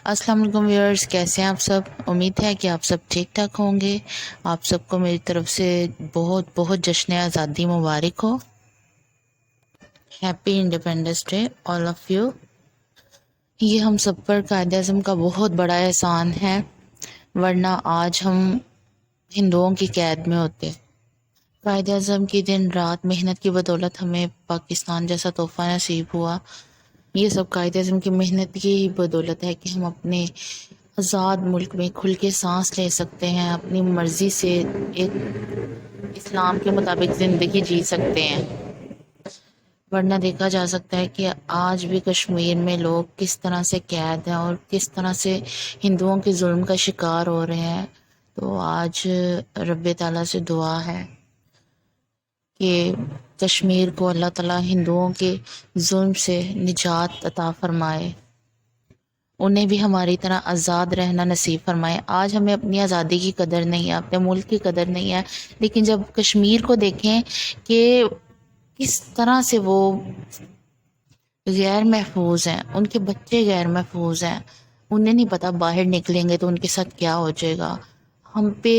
السلام علیکم ویورز، کیسے ہیں آپ سب؟ امید ہے کہ آپ سب ٹھیک ٹھاک ہوں گے۔ آپ سب کو میری طرف سے بہت بہت جشن آزادی مبارک ہو۔ Happy independence day all of you. یہ ہم سب پر قائد اعظم کا بہت بڑا احسان ہے، ورنہ آج ہم ہندوؤں کی قید میں ہوتے۔ قائد اعظم کی دن رات محنت کی بدولت ہمیں پاکستان جیسا تحفہ نصیب ہوا۔ یہ سب قائد اعظم کی محنت کی ہی بدولت ہے کہ ہم اپنے آزاد ملک میں کھل کے سانس لے سکتے ہیں، اپنی مرضی سے ایک اسلام کے مطابق زندگی جی سکتے ہیں۔ ورنہ دیکھا جا سکتا ہے کہ آج بھی کشمیر میں لوگ کس طرح سے قید ہیں اور کس طرح سے ہندوؤں کے ظلم کا شکار ہو رہے ہیں۔ تو آج رب تعالیٰ سے دعا ہے کہ کشمیر کو اللہ تعالیٰ ہندوؤں کے ظلم سے نجات عطا فرمائے، انہیں بھی ہماری طرح آزاد رہنا نصیب فرمائے۔ آج ہمیں اپنی آزادی کی قدر نہیں ہے، اپنے ملک کی قدر نہیں ہے، لیکن جب کشمیر کو دیکھیں کہ کس طرح سے وہ غیر محفوظ ہیں، ان کے بچے غیر محفوظ ہیں، انہیں نہیں پتا باہر نکلیں گے تو ان کے ساتھ کیا ہو جائے گا۔ ہم پہ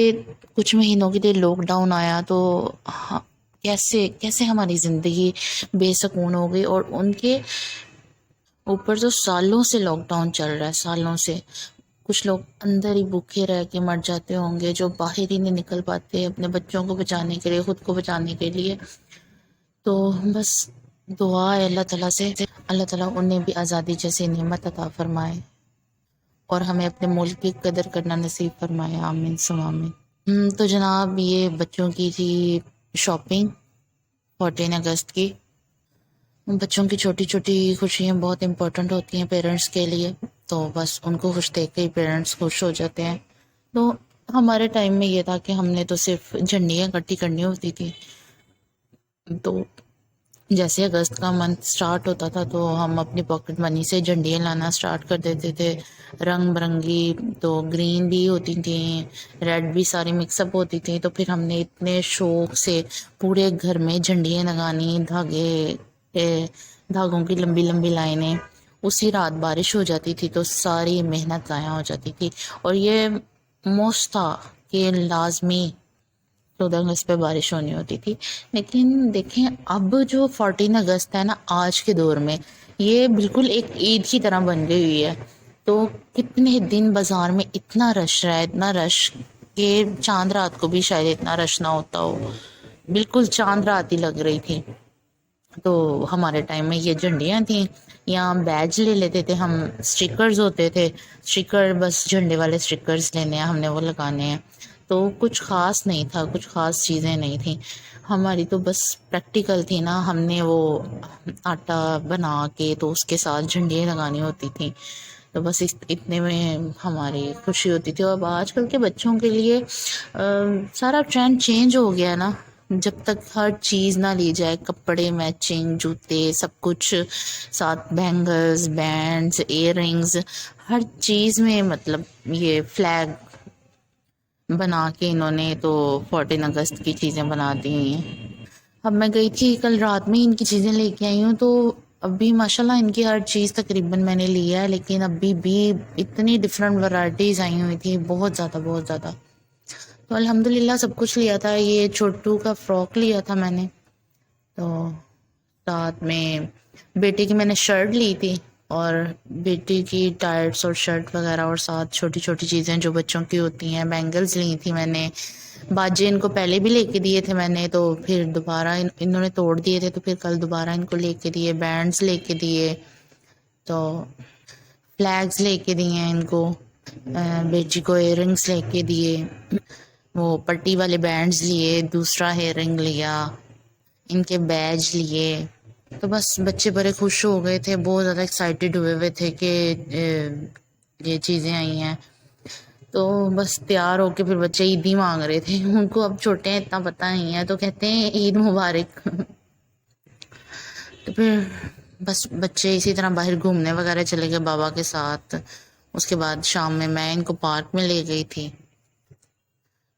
کچھ مہینوں کے لیے لاک ڈاؤن آیا تو کیسے ہماری زندگی بے سکون ہو گئی، اور ان کے اوپر تو سالوں سے لاک ڈاؤن چل رہا ہے، سالوں سے۔ کچھ لوگ اندر ہی بھوکے رہ کے مر جاتے ہوں گے، جو باہر ہی نہیں نکل پاتے اپنے بچوں کو بچانے کے لیے، خود کو بچانے کے لیے۔ تو بس دعا ہے اللہ تعالیٰ سے، اللہ تعالیٰ انہیں بھی آزادی جیسی نعمت عطا فرمائے اور ہمیں اپنے ملک کی قدر کرنا نصیب فرمائے، آمین ثم آمین۔ تو جناب، یہ بچوں کی تھی شاپنگ 14 اگست کی۔ بچوں کی چھوٹی چھوٹی خوشیاں بہت امپورٹنٹ ہوتی ہیں پیرنٹس کے لیے، تو بس ان کو خوش دیکھ کے ہی پیرنٹس خوش ہو جاتے ہیں۔ تو ہمارے ٹائم میں یہ تھا کہ ہم نے تو صرف جھنڈیاں اکٹھی کرنی ہوتی تھی، تو جیسے اگست کا منتھ سٹارٹ ہوتا تھا تو ہم اپنی پاکٹ منی سے جھنڈیاں لانا سٹارٹ کر دیتے تھے، رنگ برنگی۔ تو گرین بھی ہوتی تھیں، ریڈ بھی، ساری مکس اپ ہوتی تھیں۔ تو پھر ہم نے اتنے شوق سے پورے گھر میں جھنڈیاں لگانی، دھاگوں کی لمبی لمبی لائنیں۔ اسی رات بارش ہو جاتی تھی تو ساری محنت ضائع ہو جاتی تھی، اور یہ موسٹ تھا کہ لازمی 14 اگست پہ بارش ہونی ہوتی تھی۔ لیکن دیکھیں اب جو 14 اگست ہے نا، آج کے دور میں یہ بالکل ایک عید کی طرح بن گئی ہوئی ہے۔ تو کتنے دن بازار میں اتنا رش رہا ہے، اتنا رش کہ چاند رات کو بھی شاید اتنا رش نہ ہوتا ہو، بالکل چاند رات ہی لگ رہی تھی۔ تو ہمارے ٹائم میں یہ جھنڈیاں تھیں، یا بیج لے لیتے تھے ہم، سٹیکرز ہوتے تھے، سٹیکر، بس جھنڈے والے سٹیکرز لینے ہیں ہم نے، وہ لگانے ہیں۔ تو کچھ خاص نہیں تھا، کچھ خاص چیزیں نہیں تھیں ہماری، تو بس پریکٹیکل تھی نا، ہم نے وہ آٹا بنا کے تو اس کے ساتھ جھنڈیاں لگانی ہوتی تھیں، تو بس اتنے میں ہماری خوشی ہوتی تھی۔ اور اب آج کل کے بچوں کے لیے سارا ٹرینڈ چینج ہو گیا نا، جب تک ہر چیز نہ لی جائے، کپڑے میچنگ، جوتے، سب کچھ ساتھ، بینگلز، بینڈز، ایئر رنگز، ہر چیز میں مطلب یہ فلیگ بنا کے انہوں نے تو 14 اگست کی چیزیں بنا دی ہیں۔ اب میں گئی تھی کل رات میں ان کی چیزیں لے کے آئی ہوں، تو اب بھی ماشاءاللہ ان کی ہر چیز تقریباً میں نے لیا ہے، لیکن ابھی بھی اتنی ڈفرینٹ ورائٹیز آئی ہوئی تھی، بہت زیادہ بہت زیادہ۔ تو الحمدللہ سب کچھ لیا تھا۔ یہ چھوٹو کا فراک لیا تھا میں نے، تو ساتھ میں بیٹے کی میں نے شرٹ لی تھی، اور بیٹی کی ٹائٹس اور شرٹ وغیرہ، اور ساتھ چھوٹی چھوٹی چیزیں جو بچوں کی ہوتی ہیں، بینگلز لی تھی میں نے۔ باجے ان کو پہلے بھی لے کے دیے تھے میں نے، تو پھر دوبارہ انہوں نے توڑ دیے تھے، تو پھر کل دوبارہ ان کو لے کے دیے، بینڈز لے کے دیے، تو فلیگز لے کے دیے ہیں ان کو، بیٹی کو ایئر رنگس لے کے دیے، وہ پٹی والے بینڈز لیے، دوسرا ہیئر رنگ لیا، ان کے بیج لیے۔ تو بس بچے بڑے خوش ہو گئے تھے، بہت زیادہ ایکسائٹیڈ ہوئے تھے کہ یہ چیزیں آئی ہیں۔ تو بس تیار ہو کے پھر بچے عیدی مانگ رہے تھے، ان کو اب چھوٹے ہیں اتنا پتہ نہیں ہے، تو کہتے ہیں عید مبارک۔ تو پھر بس بچے اسی طرح باہر گھومنے وغیرہ چلے گئے بابا کے ساتھ۔ اس کے بعد شام میں ان کو پارک میں لے گئی تھی،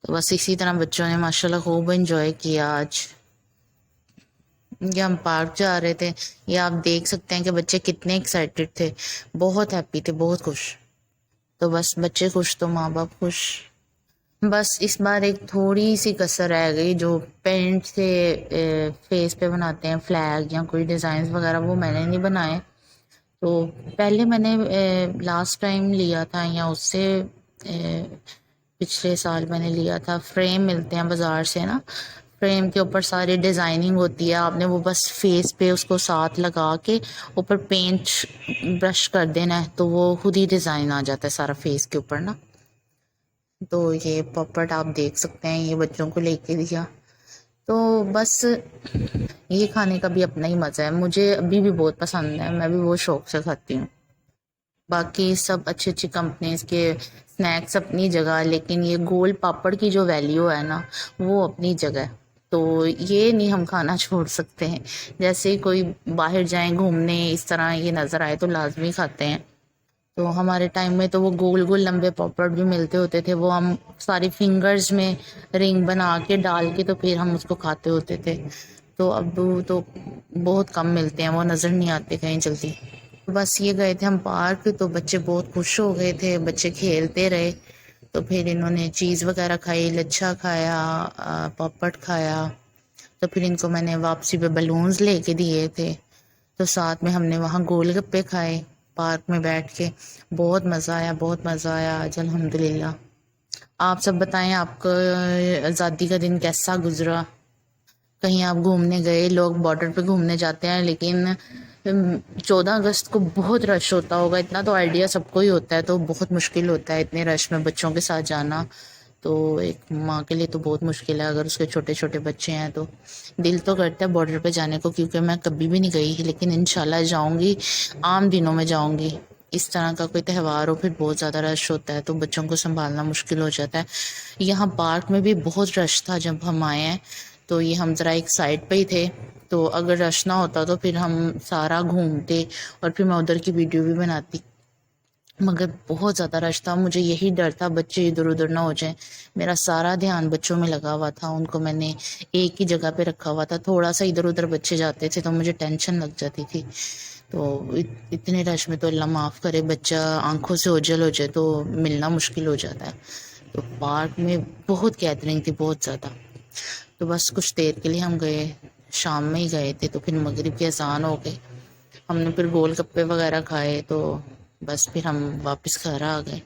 تو بس اسی طرح بچوں نے ماشاءاللہ خوب انجوائے کیا آج۔ یہ ہم پارک جا رہے تھے، یہ آپ دیکھ سکتے ہیں کہ بچے کتنے ایکسائٹیڈ تھے، بہت ہیپی تھے، بہت خوش. تو بس بچے خوش تو ماں باپ خوش. بس اس بار ایک تھوڑی سی کسر رہ گئی، جو پینٹ سے فیس پہ بناتے ہیں فلیگ یا کوئی ڈیزائنز وغیرہ، وہ میں نے نہیں بنائے. تو پہلے میں نے لاسٹ ٹائم لیا تھا، یا اس سے پچھلے سال میں نے لیا تھا، فریم ملتے ہیں بازار سے نا، فریم کے اوپر ساری ڈیزائننگ ہوتی ہے، آپ نے وہ بس فیس پہ اس کو ساتھ لگا کے اوپر پینٹ برش کر دینا ہے، تو وہ خود ہی ڈیزائن آ جاتا ہے سارا فیس کے اوپر نا. تو یہ پاپٹ آپ دیکھ سکتے ہیں، یہ بچوں کو لے کے دیا. تو بس یہ کھانے کا بھی اپنا ہی مزہ ہے، مجھے ابھی بھی بہت پسند ہے، میں بھی بہت شوق سے کھاتی ہوں. باقی سب اچھی اچھی کمپنیز کے سنیکس اپنی جگہ، لیکن یہ گول پاپڑ کی جو ویلیو ہے نا، وہ اپنی جگہ ہے. تو یہ نہیں ہم کھانا چھوڑ سکتے ہیں، جیسے ہی کوئی باہر جائیں گھومنے اس طرح یہ نظر آئے تو لازمی کھاتے ہیں. تو ہمارے ٹائم میں تو وہ گول گول لمبے پاپڑ بھی ملتے ہوتے تھے، وہ ہم ساری فنگرز میں رنگ بنا کے ڈال کے تو پھر ہم اس کو کھاتے ہوتے تھے. تو اب تو بہت کم ملتے ہیں، وہ نظر نہیں آتے کہیں جلدی. بس یہ گئے تھے ہم پارک، تو بچے بہت خوش ہو گئے تھے، بچے کھیلتے رہے. تو پھر انہوں نے چیز وغیرہ کھائی، لچھا کھایا، پاپڑ کھایا. تو پھر ان کو میں نے واپسی پہ بلونز لے کے دیے تھے. تو ساتھ میں ہم نے وہاں گول گپے کھائے پارک میں بیٹھ کے. بہت مزہ آیا، بہت مزہ آیا آج الحمد للہ. آپ سب بتائیں، آپ کا آزادی کا دن کیسا گزرا؟ کہیں آپ گھومنے گئے؟ لوگ بارڈر پہ گھومنے جاتے ہیں، لیکن 14 اگست کو بہت رش ہوتا ہوگا، اتنا تو آئیڈیا سب کو ہی ہوتا ہے. تو بہت مشکل ہوتا ہے اتنے رش میں بچوں کے ساتھ جانا. تو ایک ماں کے لیے تو بہت مشکل ہے، اگر اس کے چھوٹے چھوٹے بچے ہیں تو. دل تو کرتا ہے بارڈر پہ جانے کو، کیونکہ میں کبھی بھی نہیں گئی، لیکن انشاءاللہ جاؤں گی، عام دنوں میں جاؤں گی. اس طرح کا کوئی تہوار ہو پھر بہت زیادہ رش ہوتا ہے، تو بچوں کو سنبھالنا مشکل ہو جاتا ہے. یہاں پارک میں بھی بہت رش تھا جب ہم آئے ہیں. تو یہ ہم ذرا ایک سائڈ پہ ہی تھے، تو اگر رش نہ ہوتا تو پھر ہم سارا گھومتے اور پھر میں ادھر کی ویڈیو بھی بناتی. مگر بہت زیادہ رش تھا، مجھے یہی ڈر تھا بچے ادھر ادھر نہ ہو جائیں. میرا سارا دھیان بچوں میں لگا ہوا تھا، ان کو میں نے ایک ہی جگہ پہ رکھا ہوا تھا. تھوڑا سا ادھر ادھر بچے جاتے تھے تو مجھے ٹینشن لگ جاتی تھی. تو اتنے رش میں تو اللہ معاف کرے بچہ آنکھوں سے اوجھل ہو جائے تو ملنا مشکل ہو جاتا ہے. تو پارک میں بہت گیدرنگ تھی، بہت زیادہ. تو بس کچھ دیر کے لیے ہم گئے، شام میں ہی گئے تھے، تو پھر مغرب کی اذان ہو گئی. ہم نے پھر گول گپے وغیرہ کھائے، تو بس پھر ہم واپس گھر آ گئے.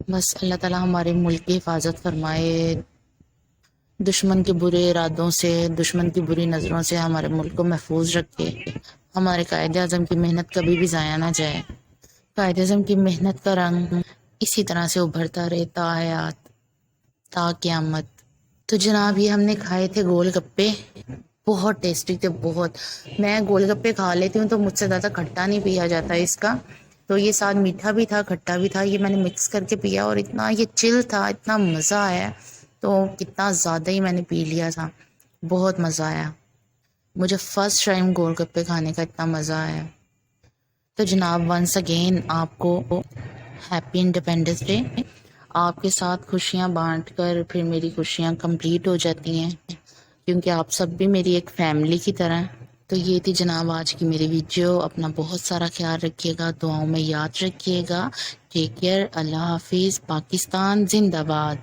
بس اللہ تعالی ہمارے ملک کی حفاظت فرمائے، دشمن کے برے ارادوں سے، دشمن کی بری نظروں سے ہمارے ملک کو محفوظ رکھے. ہمارے قائد اعظم کی محنت کبھی بھی ضائع نہ جائے. قائد اعظم کی محنت کا رنگ اسی طرح سے ابھرتا رہتا حیات تا قیامت. تو جناب یہ ہم نے کھائے تھے گول گپے، بہت ٹیسٹی تھے بہت. میں گول گپے کھا لیتی ہوں تو مجھ سے زیادہ کھٹا نہیں پیا جاتا اس کا. تو یہ ساتھ میٹھا بھی تھا، کھٹا بھی تھا، یہ میں نے مکس کر کے پیا، اور اتنا یہ چل تھا، اتنا مزہ آیا. تو کتنا زیادہ ہی میں نے پی لیا تھا، بہت مزہ آیا. مجھے فرسٹ ٹائم گول گپے کھانے کا اتنا مزہ آیا. تو جناب ونس اگین آپ کو ہیپی انڈیپینڈنس ڈے. آپ کے ساتھ خوشیاں بانٹ کر پھر میری خوشیاں کمپلیٹ ہو جاتی ہیں، کیونکہ آپ سب بھی میری ایک فیملی کی طرح ہیں. تو یہ تھی جناب آج کی میری ویڈیو. اپنا بہت سارا خیال رکھیے گا، دعاؤں میں یاد رکھیے گا. ٹیک کیئر، اللہ حافظ. پاکستان زندہ باد.